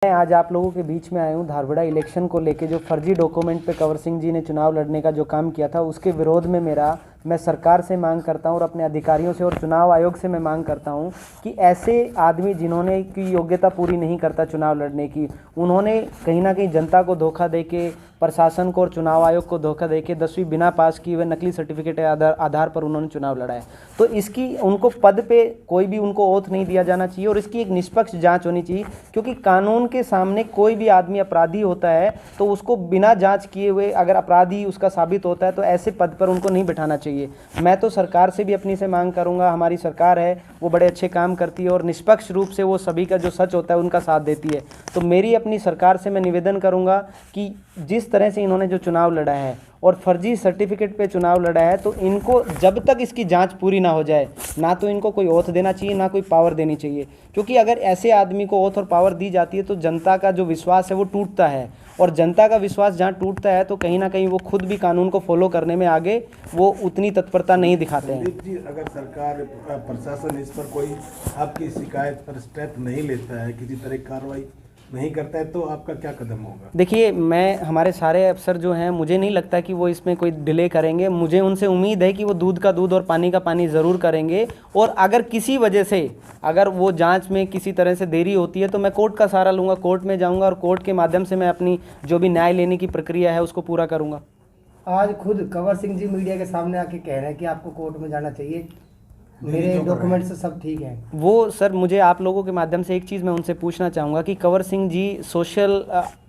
मैं आज आप लोगों के बीच में आया हूँ धारवाड़ा इलेक्शन को लेके जो फर्जी डॉक्यूमेंट पे कंवर सिंह जी ने चुनाव लड़ने का जो काम किया था उसके विरोध में मैं सरकार से मांग करता हूँ और अपने अधिकारियों से और चुनाव आयोग से मैं मांग करता हूँ कि ऐसे आदमी जिन्होंने की योग्यता पूरी नहीं करता चुनाव लड़ने की, उन्होंने कहीं ना कहीं जनता को धोखा देके, प्रशासन को और चुनाव आयोग को धोखा देके 10वीं बिना पास किए हुए नकली सर्टिफिकेट के आधार पर उन्होंने चुनाव लड़ा है। तो इसकी उनको पद पे कोई भी उनको ओथ नहीं दिया जाना चाहिए और इसकी एक निष्पक्ष जांच होनी चाहिए, क्योंकि कानून के सामने कोई भी आदमी अपराधी होता है तो उसको बिना जांच किए हुए अगर अपराधी उसका साबित होता है तो ऐसे पद पर उनको नहीं बैठाना चाहिए। मैं तो सरकार से भी अपनी से मांग करूंगा, हमारी सरकार है वो बड़े अच्छे काम करती है और निष्पक्ष रूप से वो सभी का जो सच होता है उनका साथ देती है। तो मेरी अपनी सरकार से मैं निवेदन करूंगा कि जिस तरह से इन्होंने जो चुनाव लड़ा है और फर्जी सर्टिफिकेट पे चुनाव लड़ा है, तो इनको जब तक इसकी जांच पूरी ना हो जाए ना तो इनको कोई ओथ देना चाहिए ना कोई पावर देनी चाहिए, क्योंकि अगर ऐसे आदमी को ओथ और पावर दी जाती है तो जनता का जो विश्वास है वो टूटता है और जनता का विश्वास जहाँ टूटता है तो कहीं ना कहीं वो खुद भी कानून को फॉलो करने में आगे वो उतनी तत्परता नहीं दिखाते हैं। जी, अगर सरकार प्रशासन इस पर कोई आपकी शिकायत पर स्टेप नहीं लेता है, किसी तरह की कार्रवाई नहीं करता है, तो आपका क्या कदम होगा? देखिए, हमारे सारे अफसर जो हैं मुझे नहीं लगता कि वो इसमें कोई डिले करेंगे। मुझे उनसे उम्मीद है कि वो दूध का दूध और पानी का पानी ज़रूर करेंगे और अगर किसी वजह से अगर वो जांच में किसी तरह से देरी होती है तो मैं कोर्ट का सहारा लूँगा, कोर्ट में जाऊँगा और कोर्ट के माध्यम से मैं अपनी जो भी न्याय लेने की प्रक्रिया है उसको पूरा करूँगा। आज खुद कंवर सिंह जी मीडिया के सामने आके कह रहे हैं कि आपको कोर्ट में जाना चाहिए, मेरे डॉक्यूमेंट्स सब ठीक हैं। वो सर, मुझे आप लोगों के माध्यम से एक चीज़ मैं उनसे पूछना चाहूँगा कि कंवर सिंह जी सोशल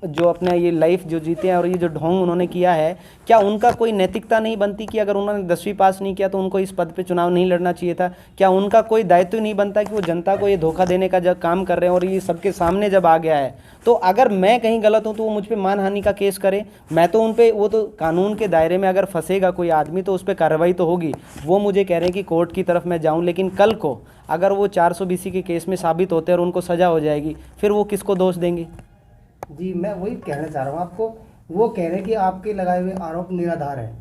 जो अपना ये लाइफ जो जीते हैं और ये जो ढोंग उन्होंने किया है, क्या उनका कोई नैतिकता नहीं बनती कि अगर उन्होंने 10वीं पास नहीं किया तो उनको इस पद पे चुनाव नहीं लड़ना चाहिए था? क्या उनका कोई दायित्व नहीं बनता कि वो जनता को ये धोखा देने का जब काम कर रहे हैं और ये सबके सामने जब आ गया है तो अगर मैं कहीं गलत हूँ तो वो मुझ पर मानहानि का केस करें? मैं तो उन पर, वो तो कानून के दायरे में अगर फंसेगा कोई आदमी तो उस पर कार्रवाई तो होगी। वो मुझे कह रहे हैं कि कोर्ट की तरफ मैं जाऊँ, लेकिन कल को अगर वो 420 के केस में साबित होते हैं और उनको सज़ा हो जाएगी फिर वो किसको दोष देंगे? जी, मैं वही कहना चाह रहा हूँ आपको। वो कह रहे हैं कि आपके लगाए हुए आरोप निराधार है।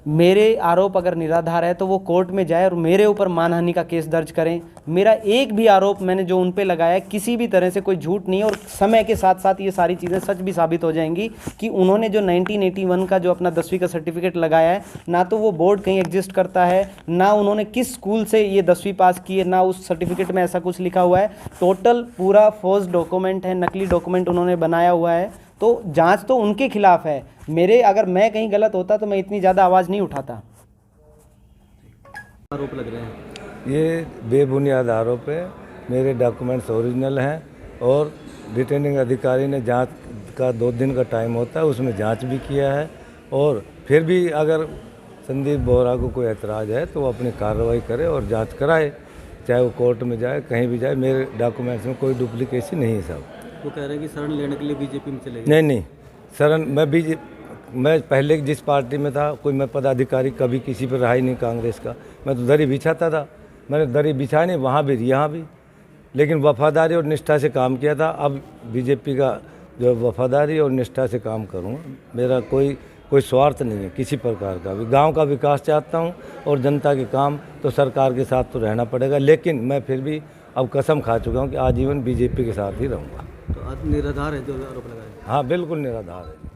मेरे आरोप अगर निराधार है तो वो कोर्ट में जाए और मेरे ऊपर मानहानि का केस दर्ज करें। मेरा एक भी आरोप मैंने जो उन पे लगाया किसी भी तरह से कोई झूठ नहीं है और समय के साथ साथ ये सारी चीज़ें सच भी साबित हो जाएंगी कि उन्होंने जो 1981 का जो अपना 10वीं का सर्टिफिकेट लगाया है, ना तो वो बोर्ड कहीं एग्जिस्ट करता है, ना उन्होंने किस स्कूल से ये 10वीं पास की है, ना उस सर्टिफिकेट में ऐसा कुछ लिखा हुआ है। टोटल पूरा फोर्स डॉक्यूमेंट है, नकली डॉक्यूमेंट उन्होंने बनाया हुआ है। तो जांच तो उनके खिलाफ है। अगर मैं कहीं गलत होता तो मैं इतनी ज़्यादा आवाज़ नहीं उठाता। आरोप लग रहे हैं, ये बेबुनियाद आरोप है। मेरे डॉक्यूमेंट्स ओरिजिनल हैं और रिटर्निंग अधिकारी ने जांच का 2 दिन का टाइम होता है, उसमें जांच भी किया है और फिर भी अगर संदीप बोहरा को कोई एतराज़ है तो वो अपनी कार्रवाई करे और जांच कराए, चाहे वो कोर्ट में जाए, कहीं भी जाए। मेरे डॉक्यूमेंट्स में कोई डुप्लीकेसी नहीं है साहब। वो कह रहे हैं कि शरण लेने के लिए बीजेपी में चले गए। नहीं, शरण मैं पहले जिस पार्टी में था कोई मैं पदाधिकारी कभी किसी पर रहा ही नहीं कांग्रेस का। मैं तो दरी बिछाता था, मैंने दरी बिछाई नहीं, वहाँ भी यहाँ भी, लेकिन वफादारी और निष्ठा से काम किया था। अब बीजेपी का जो वफादारी और निष्ठा से काम करूँगा। मेरा कोई स्वार्थ नहीं है किसी प्रकार का भी। गांव का विकास चाहता हूं और जनता के काम तो सरकार के साथ तो रहना पड़ेगा, लेकिन मैं फिर भी अब कसम खा चुका हूं कि आजीवन बीजेपी के साथ ही रहूँगा। तो निराधार है जो आरोप लगाए? हाँ, बिल्कुल निराधार है।